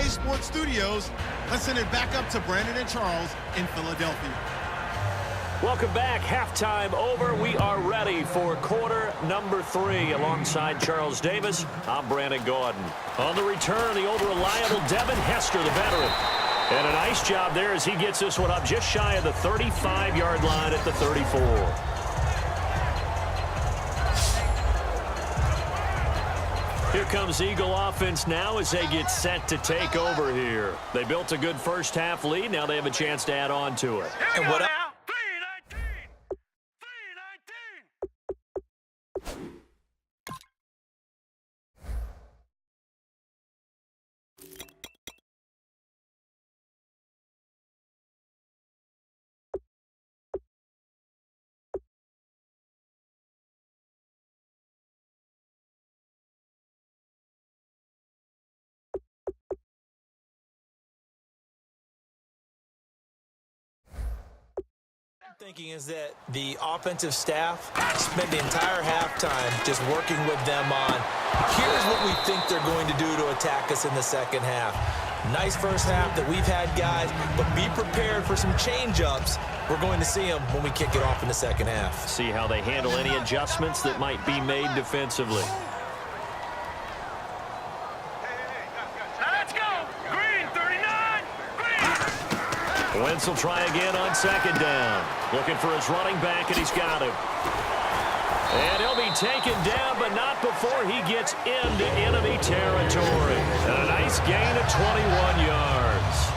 EA Sports Studios. Let's send it back up to Brandon and Charles in Philadelphia. Welcome back. Halftime over. We are ready for quarter number 3. Alongside Charles Davis, I'm Brandon Gordon. On the return, the old reliable Devin Hester, the veteran. And a nice job there as he gets this one up just shy of the 35-yard line at the 34. Here comes Eagle offense now as they get set to take over here. They built a good first half lead. Now they have a chance to add on to it. And what thinking is that the offensive staff spent the entire halftime just working with them on, here's what we think they're going to do to attack us in the second half. Nice first half that we've had, guys, but be prepared for some change-ups. We're going to see them when we kick it off in the second half. See how they handle any adjustments that might be made defensively. Wentz will try again on second down. Looking for his running back, and he's got him. And he'll be taken down, but not before he gets into enemy territory. And a nice gain of 21 yards.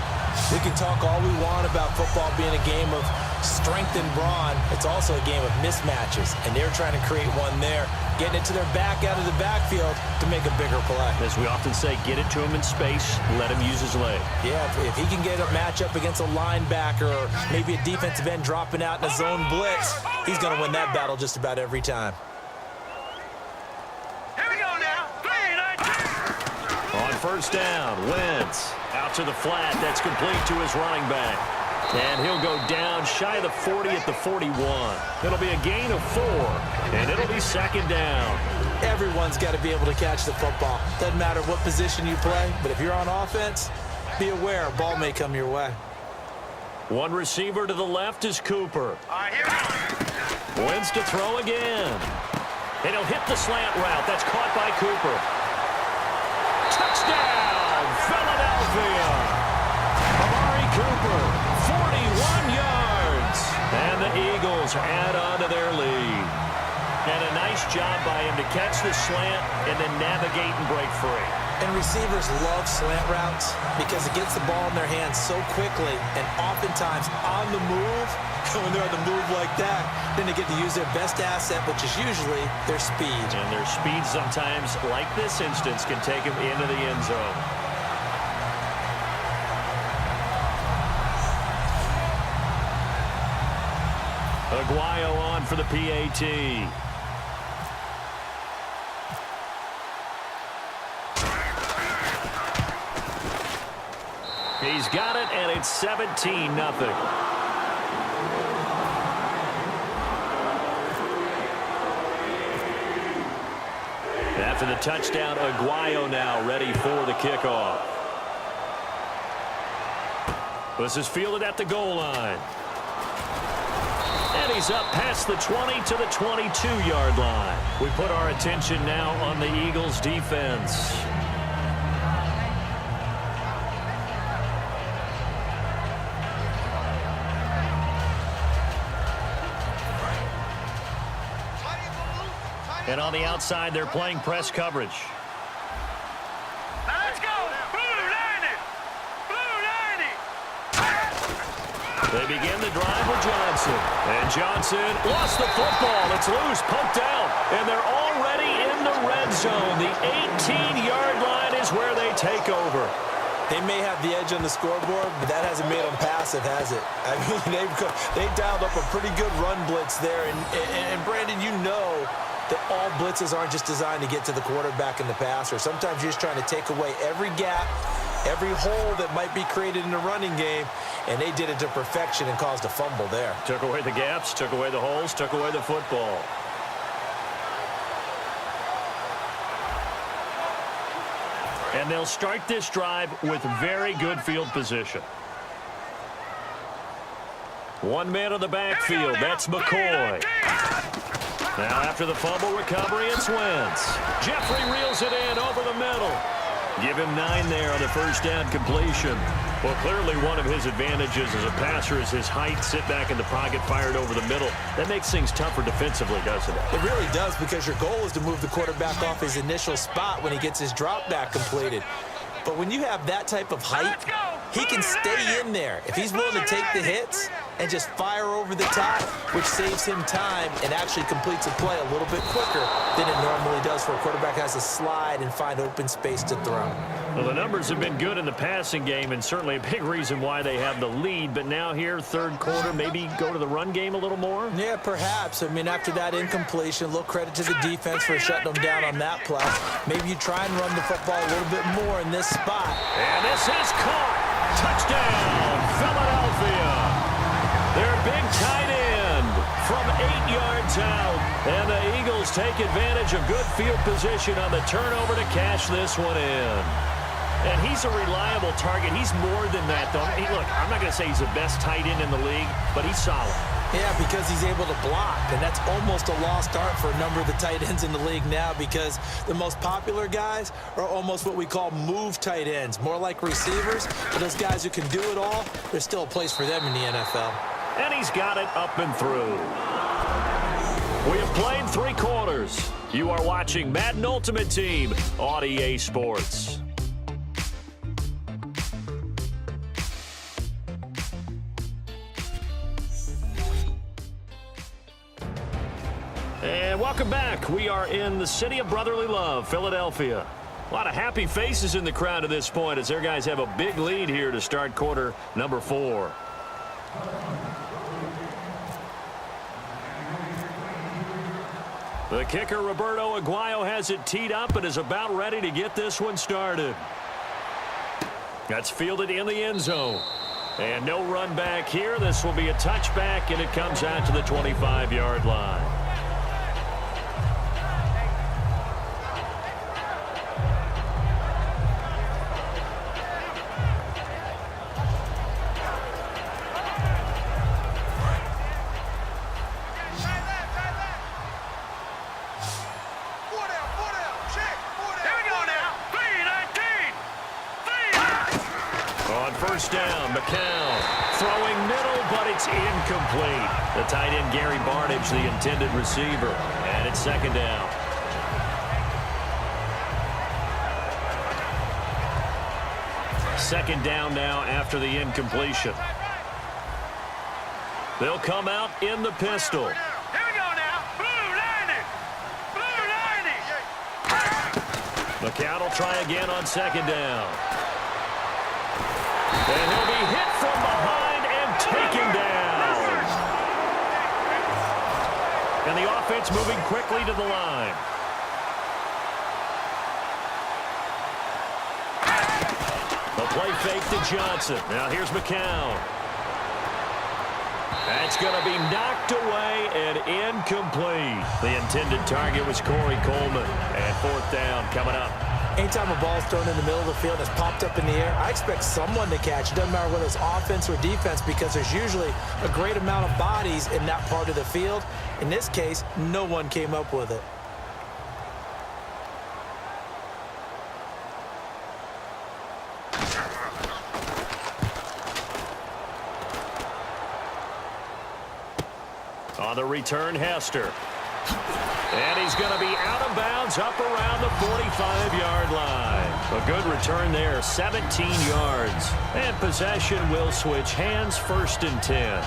We can talk all we want about football being a game of strength and brawn. It's also a game of mismatches, and they're trying to create one there, getting it to their back out of the backfield to make a bigger play. As we often say, get it to him in space, let him use his leg. Yeah, if he can get a matchup against a linebacker or maybe a defensive end dropping out in a zone blitz, he's going to win that battle just about every time. Here we go now. 3-19. On first down, Wentz out to the flat. That's complete to his running back. And he'll go down shy of the 40 at the 41. It'll be a gain of 4, and it'll be second down. Everyone's got to be able to catch the football. Doesn't matter what position you play, but if you're on offense, be aware a ball may come your way. One receiver to the left is Cooper. All right, here we go. Wentz to throw again. And he'll hit the slant route. That's caught by Cooper. Touchdown, Philadelphia. Amari Cooper, 41 yards. And the Eagles add on to their lead. And a nice job by him to catch the slant and then navigate and break free. And receivers love slant routes because it gets the ball in their hands so quickly and oftentimes on the move. When they're on the move like that, then they get to use their best asset, which is usually their speed. And their speed sometimes, like this instance, can take them into the end zone. Aguayo on for the PAT. He's got it, and it's 17-0. After the touchdown, Aguayo now ready for the kickoff. This is fielded at the goal line. And he's up past the 20 to the 22-yard line. We put our attention now on the Eagles' defense. And on the outside, they're playing press coverage. Now let's go. Blue 90. Blue 90. They begin the drive with Johnson. And Johnson lost the football. It's loose, poked out. And they're already in the red zone. The 18-yard line is where they take over. They may have the edge on the scoreboard, but that hasn't made them passive, has it? I mean, they dialed up a pretty good run blitz there. And Brandon, you know that all blitzes aren't just designed to get to the quarterback in the passer. Sometimes you're just trying to take away every gap, every hole that might be created in the running game, and they did it to perfection and caused a fumble there. Took away the gaps, took away the holes, took away the football. And And they'll start this drive with very good field position. One man in the backfield. That's McCoy. Now after the fumble recovery, it's Wentz. Jeffrey reels it in over the middle. Give him 9 there on the first down completion. Well, clearly one of his advantages as a passer is his height. Sit back in the pocket, fired over the middle. That makes things tougher defensively, doesn't it? It really does, because your goal is to move the quarterback off his initial spot when he gets his drop back completed. But when you have that type of height, he can stay in there. If he's willing to take the hits and just fire over the top, which saves him time and actually completes a play a little bit quicker than it normally does for a quarterback has to slide and find open space to throw. Well, the numbers have been good in the passing game, and certainly a big reason why they have the lead. But now here, third quarter, maybe go to the run game a little more? Yeah, perhaps. I mean, after that incompletion, a little credit to the defense for shutting them down on that play. Maybe you try and run the football a little bit more in this spot. And this is caught. Touchdown, Philadelphia. Their big tight end from 8 yards out. And the Eagles take advantage of good field position on the turnover to cash this one in. And he's a reliable target. He's more than that, though. Hey, look, I'm not going to say he's the best tight end in the league, but he's solid. Yeah, because he's able to block, and that's almost a lost art for a number of the tight ends in the league now, because the most popular guys are almost what we call move tight ends, more like receivers. But those guys who can do it all, there's still a place for them in the NFL. And he's got it up and through. We have played 3 quarters. You are watching Madden Ultimate Team on EA Sports. And welcome back. We are in the city of brotherly love, Philadelphia. A lot of happy faces in the crowd at this point as their guys have a big lead here to start quarter number 4. The kicker, Roberto Aguayo, has it teed up and is about ready to get this one started. That's fielded in the end zone. And no run back here. This will be a touchback, and it comes out to the 25-yard line. First down, McCown throwing middle, but it's incomplete. The tight end, Gary Barnidge, the intended receiver, and it's second down. Second down now after the incompletion. They'll come out in the pistol. Here we go now. Blue 90. Blue 90. McCown will try again on second down. And he'll be hit from behind and taken down. And the offense moving quickly to the line. The play fake to Johnson. Now here's McCown. That's going to be knocked away and incomplete. The intended target was Corey Coleman. And fourth down coming up. Anytime a ball's thrown in the middle of the field and it's popped up in the air, I expect someone to catch. It doesn't matter whether it's offense or defense, because there's usually a great amount of bodies in that part of the field. In this case, no one came up with it. On the return, Hester. And he's going to be out of bounds up around the 45-yard line. A good return there, 17 yards. And possession will switch hands, 1st and 10.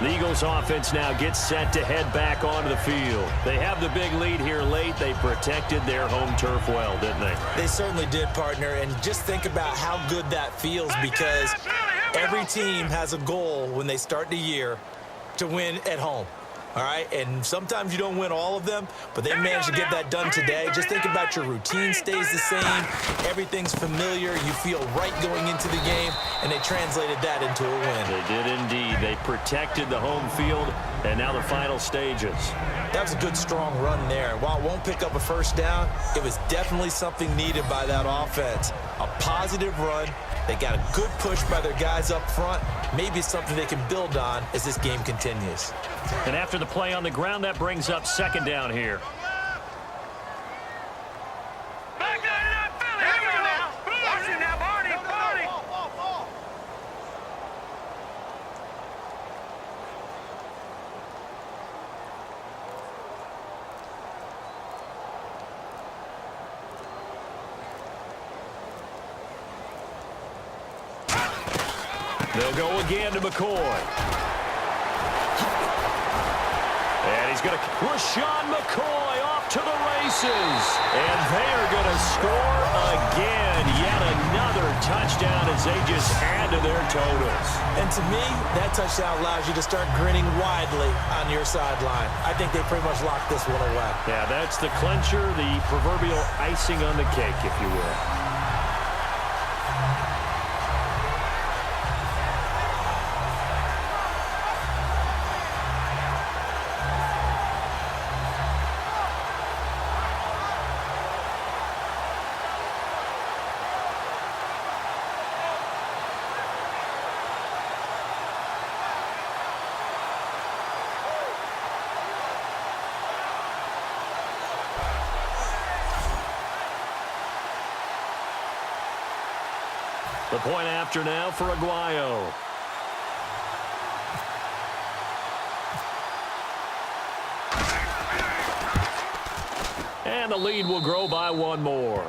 The Eagles offense now gets set to head back onto the field. They have the big lead here late. They protected their home turf well, didn't they? They certainly did, partner. And just think about how good that feels, because every team has a goal when they start the year to win at home. all right? And sometimes you don't win all of them, but they managed to get that done today. Just think about your routine stays the same. Everything's familiar. You feel right going into the game, and they translated that into a win. They did indeed. They protected the home field, and now the final stages. That was a good, strong run there. While it won't pick up a first down, it was definitely something needed by that offense. A positive run. They got a good push by their guys up front. Maybe something they can build on as this game continues. And after the play on the ground, that brings up second down here. Back down in that Philly. Here we go now. Watch it now, Barney. Barney. They'll go again to McCoy. And he's going to... Rashawn McCoy off to the races. And they are going to score again. Yet another touchdown as they just add to their totals. And to me, that touchdown allows you to start grinning widely on your sideline. I think they pretty much locked this one away. Yeah, that's the clincher, the proverbial icing on the cake, if you will. The point after now for Aguayo. And the lead will grow by one more.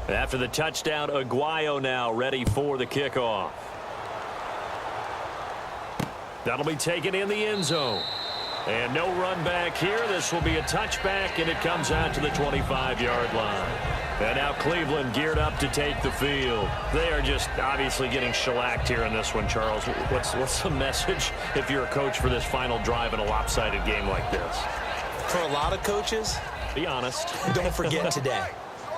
After the touchdown, Aguayo now ready for the kickoff. That'll be taken in the end zone. And no run back here. This will be a touchback, and it comes out to the 25-yard line. And now Cleveland geared up to take the field. They are just obviously getting shellacked here in this one, Charles. What's the message if you're a coach for this final drive in a lopsided game like this? For a lot of coaches, be honest. Don't forget today.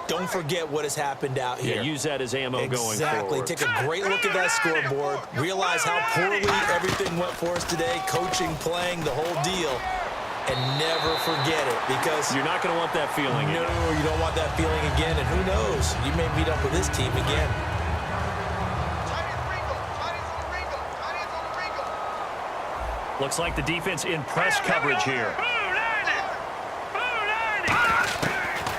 Don't forget what has happened out here. Yeah, use that as ammo going forward. Exactly. Take a great look at that scoreboard. Realize how poorly everything went for us today. Coaching, playing, the whole deal. And never forget it, because you're not going to want that feeling. No, you don't want that feeling again. And who knows? You may meet up with this team again. Looks like the defense in press coverage here.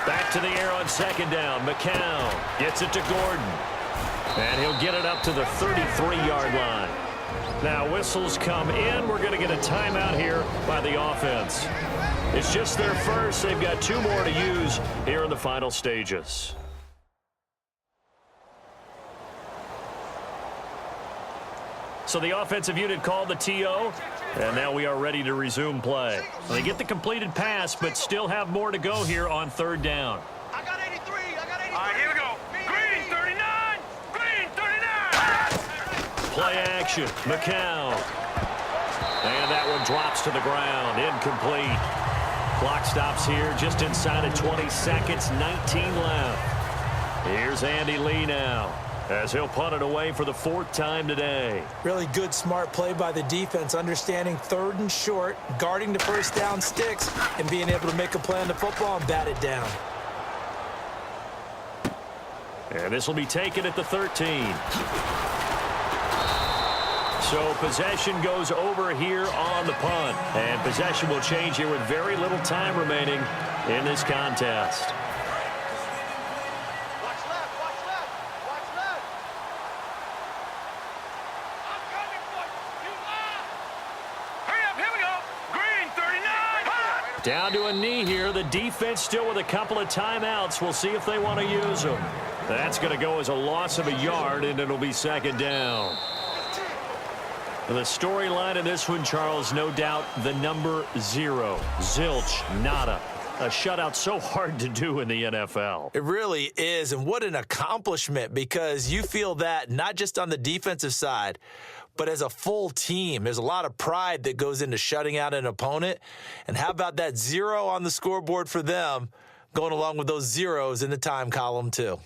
Back to the air on second down. McCown gets it to Gordon. And he'll get it up to the 33-yard line. Now whistles come in. We're going to get a timeout here by the offense. It's just their first. They've got two more to use here in the final stages. So the offensive unit called the TO, and now we are ready to resume play. They get the completed pass, but still have more to go here on third down. I got 83. All right, here we go. Green 39. Green 39. Play action. McCown. And that one drops to the ground. Incomplete. Clock stops here just inside of 20 seconds. 19 left. Here's Andy Lee now, as he'll punt it away for the fourth time today. Really good, smart play by the defense, understanding third and short, guarding the first down sticks, and being able to make a play on the football and bat it down. And this will be taken at the 13. So possession goes over here on the punt. And possession will change here with very little time remaining in this contest. Down to a knee here. The defense still with a couple of timeouts. We'll see if they want to use them. That's going to go as a loss of a yard, and it'll be second down. The storyline in this one, Charles, no doubt the number 0. Zilch, nada. A shutout so hard to do in the NFL. It really is, and what an accomplishment, because you feel that not just on the defensive side, but as a full team. There's a lot of pride that goes into shutting out an opponent. And how about that 0 on the scoreboard for them, going along with those zeros in the time column too?